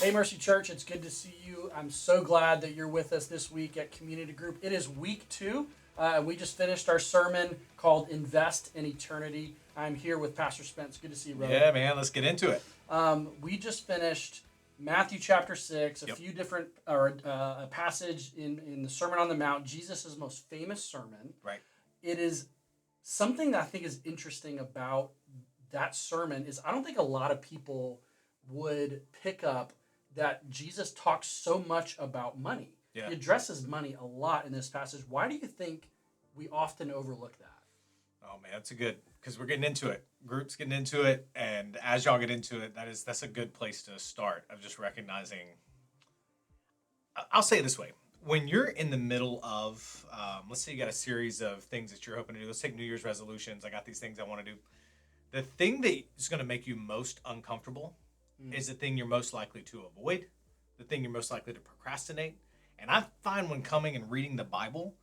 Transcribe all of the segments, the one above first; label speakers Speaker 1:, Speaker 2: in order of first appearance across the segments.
Speaker 1: Hey, Mercy Church, it's good to see you. I'm so glad that you're with us this week at Community Group. It is week 2. We just finished our sermon called Invest in Eternity. I'm here with Pastor Spence. Good to see you, brother.
Speaker 2: Yeah, man, let's get into it.
Speaker 1: We just finished Matthew chapter 6, a passage in the Sermon on the Mount, Jesus' most famous sermon.
Speaker 2: Right.
Speaker 1: It is something that I think is interesting about that sermon is I don't think a lot of people would pick up that Jesus talks so much about money.
Speaker 2: Yeah.
Speaker 1: He addresses money a lot in this passage. Why do you think we often overlook that?
Speaker 2: Oh man, that's because we're getting into it. Group's getting into it, and as y'all get into it, that's a good place to start of just recognizing. I'll say it this way: when you're in the middle of, let's say you got a series of things that you're hoping to do. Let's take New Year's resolutions. I got these things I want to do. The thing that is going to make you most uncomfortable is the thing you're most likely to avoid, the thing you're most likely to procrastinate. And I find when coming and reading the Bible,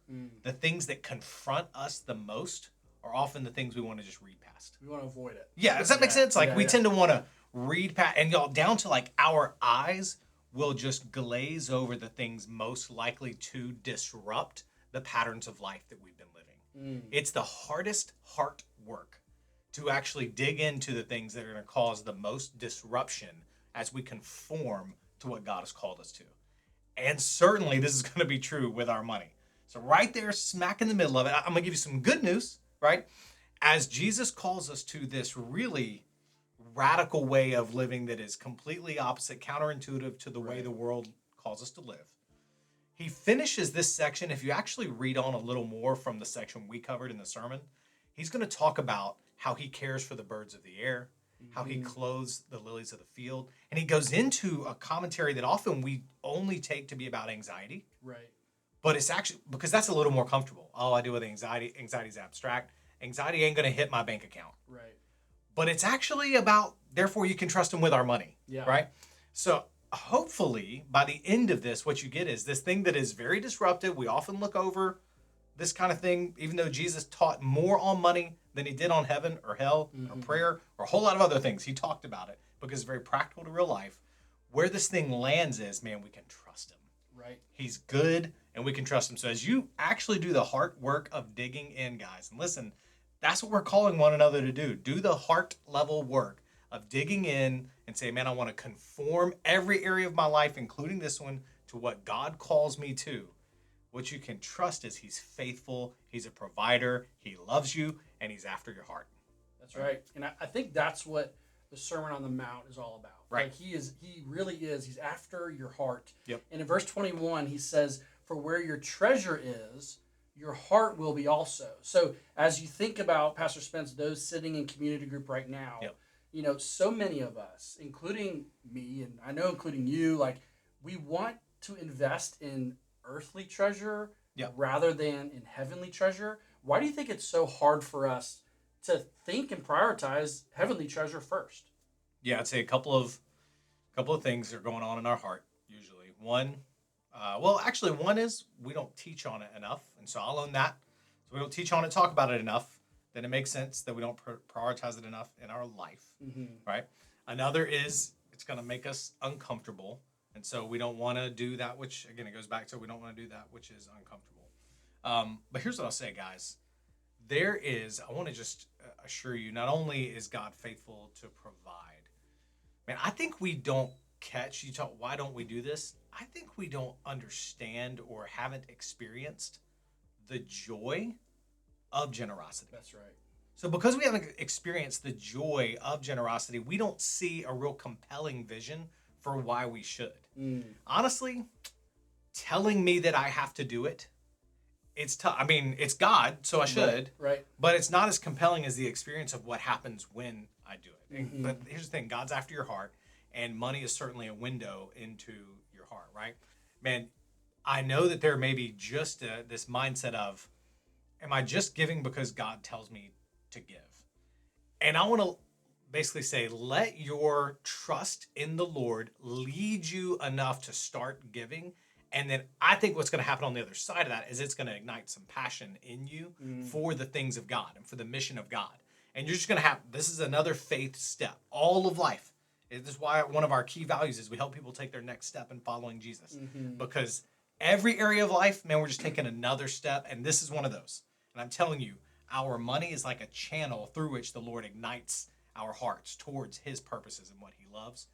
Speaker 2: the things that confront us the most are often the things we want to just read past.
Speaker 1: We want to avoid it.
Speaker 2: Yeah, does that make sense? Like we tend to want to read past, and y'all down to like our eyes will just glaze over the things most likely to disrupt the patterns of life that we've been living. It's the hardest heart work to actually dig into the things that are going to cause the most disruption as we conform to what God has called us to. And certainly this is going to be true with our money. So right there, smack in the middle of it, I'm going to give you some good news, right? As Jesus calls us to this really radical way of living that is completely opposite, counterintuitive to the way the world calls us to live. He finishes this section. If you actually read on a little more from the section we covered in the sermon, he's going to talk about how he cares for the birds of the air, how he clothes the lilies of the field. And he goes into a commentary that often we only take to be about anxiety.
Speaker 1: Right.
Speaker 2: But it's actually, because that's a little more comfortable. All I do with anxiety is abstract. Anxiety ain't going to hit my bank account.
Speaker 1: Right.
Speaker 2: But it's actually about, therefore you can trust him with our money.
Speaker 1: Yeah.
Speaker 2: Right? So hopefully by the end of this, what you get is this thing that is very disruptive. We often look over this kind of thing, even though Jesus taught more on money than he did on heaven or hell or prayer or a whole lot of other things. He talked about it because it's very practical to real life. Where this thing lands is, man, we can trust him.
Speaker 1: Right.
Speaker 2: He's good and we can trust him. So as you actually do the heart work of digging in, guys, and listen, that's what we're calling one another to do. Do the heart level work of digging in and say, man, I want to conform every area of my life, including this one, to what God calls me to. What you can trust is he's faithful, he's a provider, he loves you, and he's after your heart.
Speaker 1: That's right. And I think that's what the Sermon on the Mount is all about.
Speaker 2: Right.
Speaker 1: Like he really is. He's after your heart.
Speaker 2: Yep.
Speaker 1: And in verse 21, he says, for where your treasure is, your heart will be also. So as you think about, Pastor Spence, those sitting in community group right now, you know, so many of us, including me, and I know including you, like we want to invest in earthly treasure rather than in heavenly treasure. Why do you think it's so hard for us to think and prioritize heavenly treasure first?
Speaker 2: Yeah, I'd say a couple of things are going on in our heart usually. One is we don't teach on it enough, and so I'll own that. So we don't teach on it, talk about it enough. Then it makes sense that we don't prioritize it enough in our life, right? Another is it's going to make us uncomfortable. And so we don't want to do that, which, again, it goes back to we don't want to do that, which is uncomfortable. But here's what I'll say, guys. I want to just assure you, not only is God faithful to provide, man, I think we don't catch, you talk, why don't we do this? I think we don't understand or haven't experienced the joy of generosity.
Speaker 1: That's right.
Speaker 2: So because we haven't experienced the joy of generosity, we don't see a real compelling vision for why we should. Honestly, telling me that I have to do it, it's tough. I mean, it's God, so I should.
Speaker 1: Right.
Speaker 2: But it's not as compelling as the experience of what happens when I do it. But here's the thing, God's after your heart, and money is certainly a window into your heart, right? Man, I know that there may be just this mindset of, am I just giving because God tells me to give? And I want to basically say, let your trust in the Lord lead you enough to start giving. And then I think what's going to happen on the other side of that is it's going to ignite some passion in you for the things of God and for the mission of God. And you're just going to have, this is another faith step. All of life This is why one of our key values is we help people take their next step in following Jesus.
Speaker 1: Mm-hmm.
Speaker 2: Because every area of life, man, we're just taking another step. And this is one of those. And I'm telling you, our money is like a channel through which the Lord ignites our hearts towards his purposes and what he loves.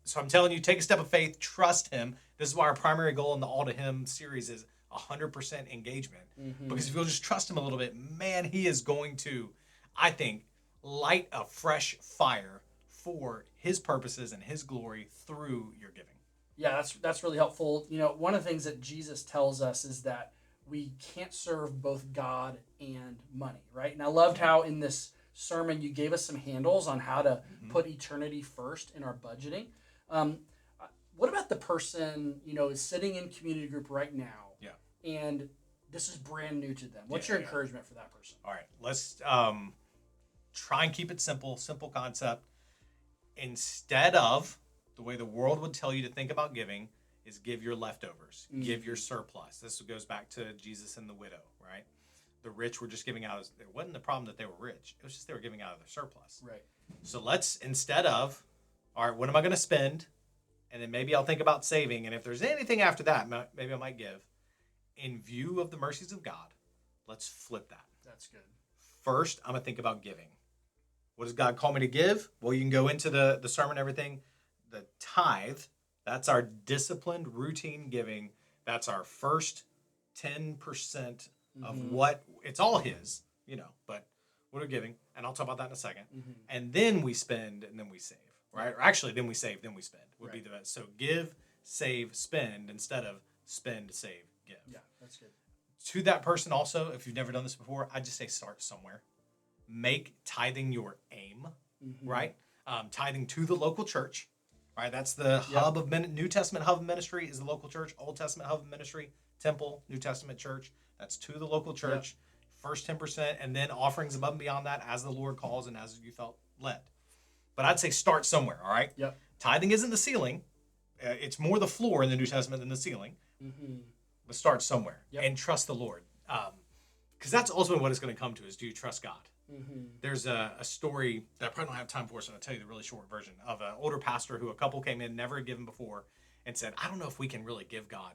Speaker 2: So I'm telling you, take a step of faith, trust him. This is why our primary goal in the All to Him series is 100% engagement. Mm-hmm. Because if you'll just trust him a little bit, man, he is going to, I think, light a fresh fire for his purposes and his glory through your giving.
Speaker 1: Yeah, that's really helpful. You know, one of the things that Jesus tells us is that we can't serve both God and money, right? And I loved how in this sermon you gave us some handles on how to put eternity first in our budgeting. What about the person, you know, is sitting in community group right now, and this is brand new to them? What's your encouragement for that person?
Speaker 2: All right, let's try and keep it simple concept. Instead of the way the world would tell you to think about giving is give your leftovers, give your surplus. This goes back to Jesus and the widow, right? The rich were just giving out. It wasn't the problem that they were rich. It was just they were giving out of their surplus.
Speaker 1: Right.
Speaker 2: So let's, instead of, all right, what am I going to spend? And then maybe I'll think about saving. And if there's anything after that, maybe I might give. In view of the mercies of God, let's flip that.
Speaker 1: That's good.
Speaker 2: First, I'm going to think about giving. What does God call me to give? Well, you can go into the sermon and everything. The tithe, that's our disciplined, routine giving. That's our first 10% of what, it's all his, you know, but what are we giving? And I'll talk about that in a second. And then we spend, and then we save, right? Or actually, then we save, then we spend would be the best. So give, save, spend instead of spend, save, give.
Speaker 1: Yeah, that's good.
Speaker 2: To that person also, if you've never done this before, I just say start somewhere. Make tithing your aim, right? Tithing to the local church, right? That's the hub of New Testament hub of ministry is the local church. Old Testament hub of ministry, temple, New Testament church. That's to the local church. First 10%, and then offerings above and beyond that as the Lord calls and as you felt led. But I'd say start somewhere, all right?
Speaker 1: Yep.
Speaker 2: Tithing isn't the ceiling. It's more the floor in the New Testament than the ceiling. But start somewhere and trust the Lord. Because that's ultimately what it's going to come to is, do you trust God? There's a story that I probably don't have time for, so I'll tell you the really short version of an older pastor who a couple came in, never given before, and said, I don't know if we can really give God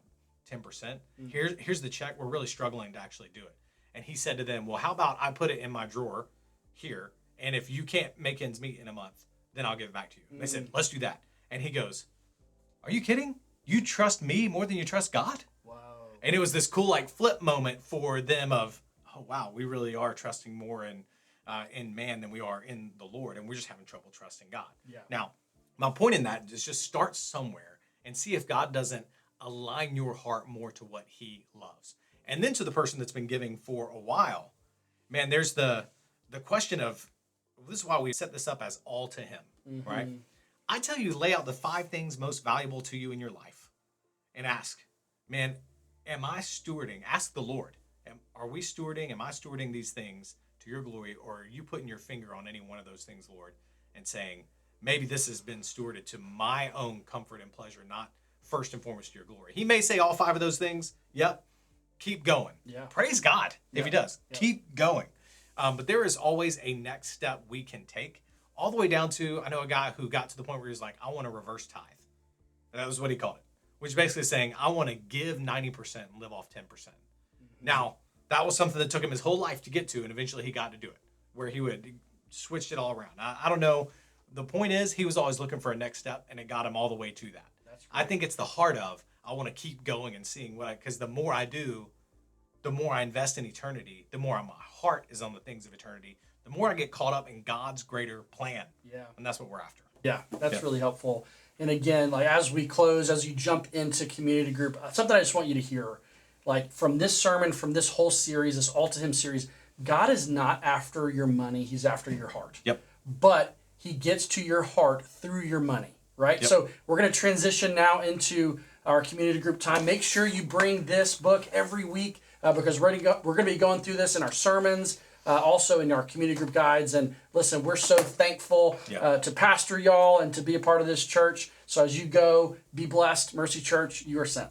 Speaker 2: 10%. Here's the check. We're really struggling to actually do it. And he said to them, well, how about I put it in my drawer here, and if you can't make ends meet in a month, then I'll give it back to you. And they said, let's do that. And he goes, are you kidding? You trust me more than you trust God?
Speaker 1: Wow.
Speaker 2: And it was this cool like flip moment for them of, oh, wow, we really are trusting more in man than we are in the Lord, and we're just having trouble trusting God.
Speaker 1: Yeah.
Speaker 2: Now, my point in that is just start somewhere and see if God doesn't align your heart more to what he loves. And then to the person that's been giving for a while, man, there's the question of, this is why we set this up as all to him, right? I tell you, lay out the 5 things most valuable to you in your life and ask, man, am I stewarding? Ask the Lord, am I stewarding these things to your glory, or are you putting your finger on any one of those things, Lord, and saying, maybe this has been stewarded to my own comfort and pleasure, not first and foremost to your glory. He may say all 5 of those things. Yep. Keep going. Yeah. Praise God if he does. Yeah. Keep going. But there is always a next step we can take, all the way down to, I know a guy who got to the point where he was like, I want to reverse tithe. And that was what he called it, which is basically saying, I want to give 90% and live off 10%. Now, that was something that took him his whole life to get to, and eventually he got to do it, where he switched it all around. I don't know. The point is, he was always looking for a next step, and it got him all the way to that. I think it's the heart of, I want to keep going and seeing because the more I do, the more I invest in eternity, the more my heart is on the things of eternity, the more I get caught up in God's greater plan. Yeah. And that's what we're after.
Speaker 1: Yeah, that's really helpful. And again, like as we close, as you jump into community group, something I just want you to hear, like from this sermon, from this whole series, this All to Him series, God is not after your money, he's after your heart.
Speaker 2: Yep.
Speaker 1: But he gets to your heart through your money. Right? Yep. So we're going to transition now into our community group time. Make sure you bring this book every week because we're going to be going through this in our sermons, also in our community group guides. And listen, we're so thankful to pastor y'all and to be a part of this church. So as you go, be blessed. Mercy Church, you are sent.